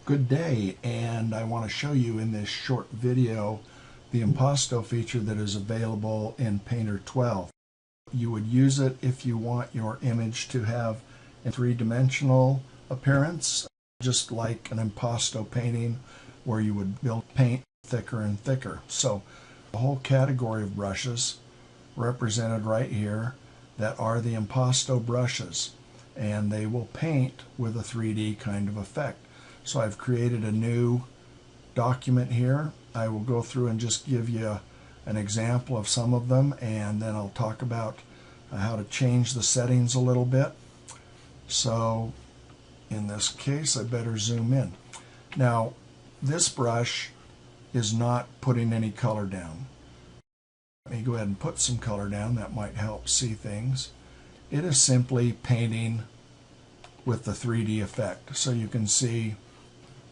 Good day, and I want to show you in this short video the Impasto feature that is available in Painter 12. You would use it if you want your image to have a three-dimensional appearance, just like an Impasto painting where you would build paint thicker and thicker. So a whole category of brushes represented right here that are the Impasto brushes, and they will paint with a 3D kind of effect. So I've created a new document here. I will go through and just give you an example of some of them, and then I'll talk about how to change the settings a little bit. So in this case, I better zoom in. Now, this brush is not putting any color down. Let me go ahead and put some color down. That might help see things. It is simply painting with the 3D effect. So you can see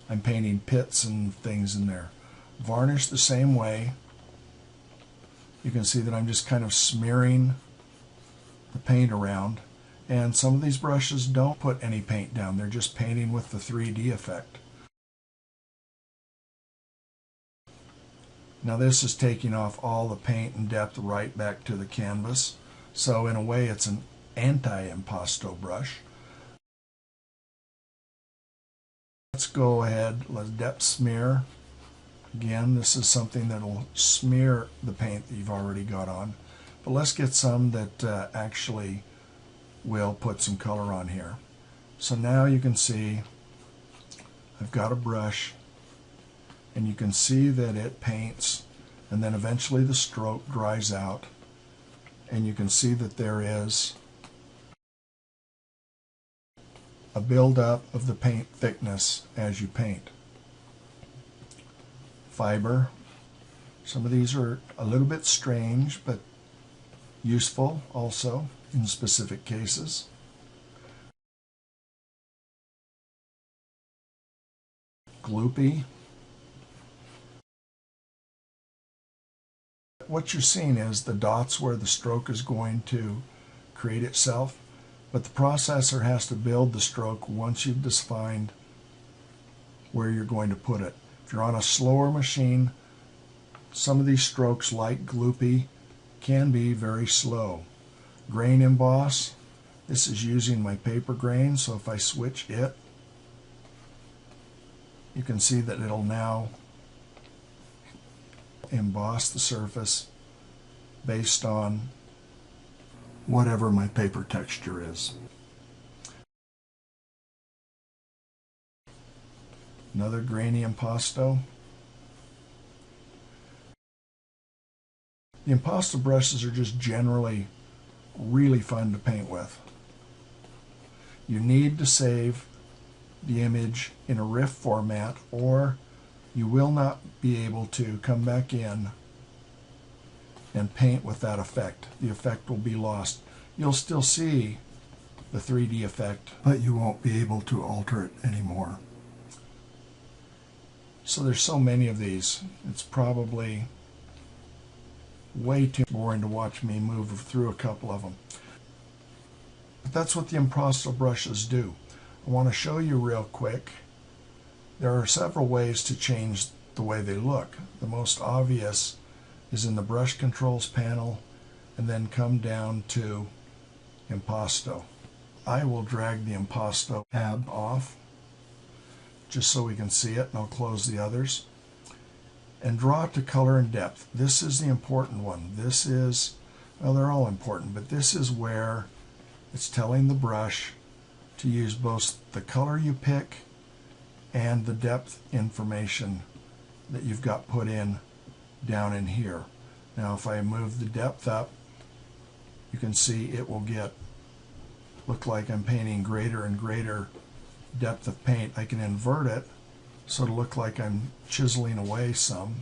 I'm painting pits and things in there. Varnish the same way. You can see that I'm just kind of smearing the paint around. And some of these brushes don't put any paint down. They're just painting with the 3D effect. Now this is taking off all the paint and depth right back to the canvas. So in a way it's an anti-impasto brush. Let's go ahead, let's depth smear. Again, this is something that will smear the paint that you've already got on. But let's get some that actually will put some color on here. So now you can see I've got a brush, and you can see that it paints, and then eventually the stroke dries out, and you can see that there is a buildup of the paint thickness as you paint. Fiber. Some of these are a little bit strange, but useful also in specific cases. Gloopy. What you're seeing is the dots where the stroke is going to create itself, but the processor has to build the stroke once you've defined where you're going to put it. If you're on a slower machine, some of these strokes, like Gloopy, can be very slow. Grain emboss, this is using my paper grain, so if I switch it, you can see that it'll now emboss the surface based on whatever my paper texture is. Another grainy impasto. The impasto brushes are just generally really fun to paint with. You need to save the image in a RIF format, or you will not be able to come back in and paint with that effect. The effect will be lost. You'll still see the 3D effect, but you won't be able to alter it anymore. So there's so many of these, it's probably way too boring to watch me move through a couple of them. But that's what the Impasto brushes do. I want to show you real quick. There are several ways to change the way they look. The most obvious is in the brush controls panel, and then come down to Impasto. I will drag the Impasto tab off just so we can see it, and I'll close the others. And draw it to color and depth. This is the important one. This is, well, they're all important, but this is where it's telling the brush to use both the color you pick and the depth information that you've got put in down in here. Now if I move the depth up, you can see it will look like I'm painting greater and greater depth of paint. I can invert it so it'll look like I'm chiseling away some,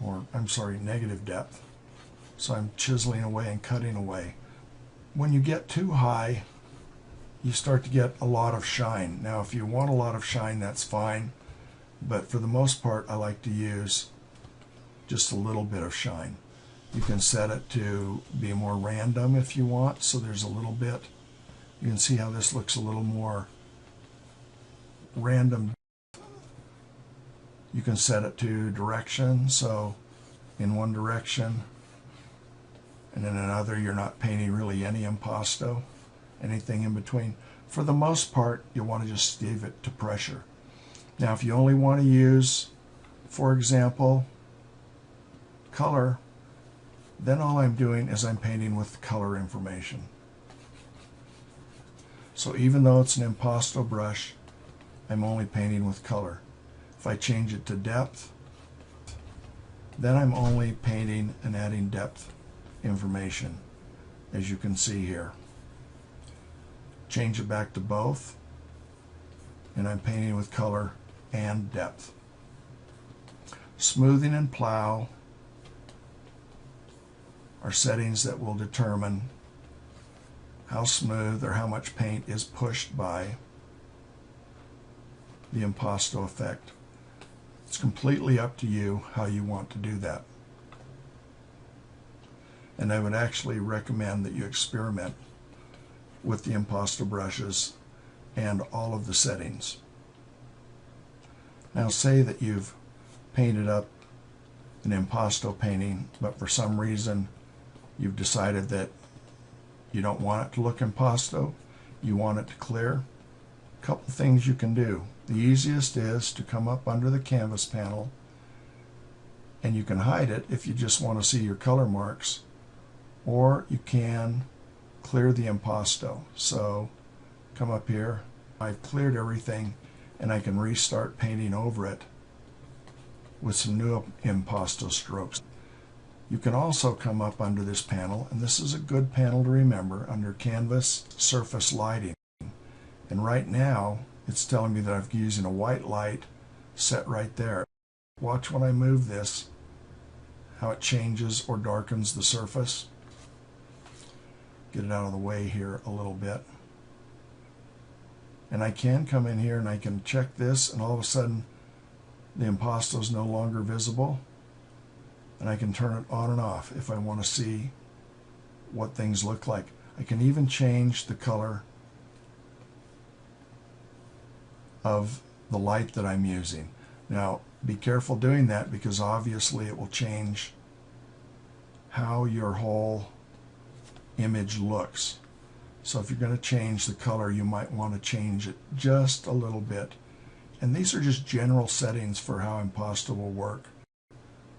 or I'm sorry, negative depth. So I'm chiseling away and cutting away. When you get too high, you start to get a lot of shine. Now if you want a lot of shine, that's fine, but for the most part I like to use just a little bit of shine. You can set it to be more random if you want, so there's a little bit. You can see how this looks a little more random. You can set it to direction, so in one direction and in another you're not painting really any impasto, anything in between. For the most part, you want to just leave it to pressure. Now if you only want to use, for example, color, then all I'm doing is I'm painting with color information. So even though it's an impasto brush, I'm only painting with color. If I change it to depth, then I'm only painting and adding depth information, as you can see here. Change it back to both, and I'm painting with color and depth. Smoothing and plow are settings that will determine how smooth or how much paint is pushed by the impasto effect. It's completely up to you how you want to do that. And I would actually recommend that you experiment with the impasto brushes and all of the settings. Now say that you've painted up an impasto painting, but for some reason you've decided that you don't want it to look impasto, you want it to clear. A couple things you can do. The easiest is to come up under the canvas panel, and you can hide it if you just want to see your color marks, or you can clear the impasto. So come up here, I've cleared everything, and I can restart painting over it with some new impasto strokes. You can also come up under this panel, and this is a good panel to remember, under Canvas Surface Lighting. And right now it's telling me that I'm using a white light set right there. Watch when I move this, how it changes or darkens the surface. Get it out of the way here a little bit. And I can come in here and I can check this, and all of a sudden the impasto is no longer visible. And I can turn it on and off if I want to see what things look like. I can even change the color of the light that I'm using. Now be careful doing that, because obviously it will change how your whole image looks. So if you're going to change the color, you might want to change it just a little bit. And these are just general settings for how impasto will work.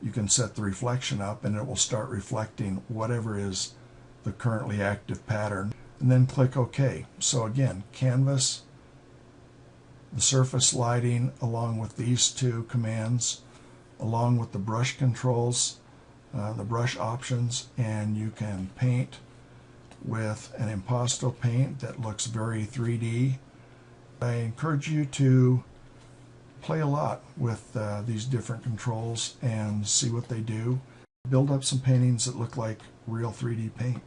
You can set the reflection up and it will start reflecting whatever is the currently active pattern, and then click OK. So again, canvas, the surface lighting, along with these two commands, along with the brush controls, the brush options, and you can paint with an impasto paint that looks very 3D. I encourage you to play a lot with these different controls and see what they do. Build up some paintings that look like real 3D paint.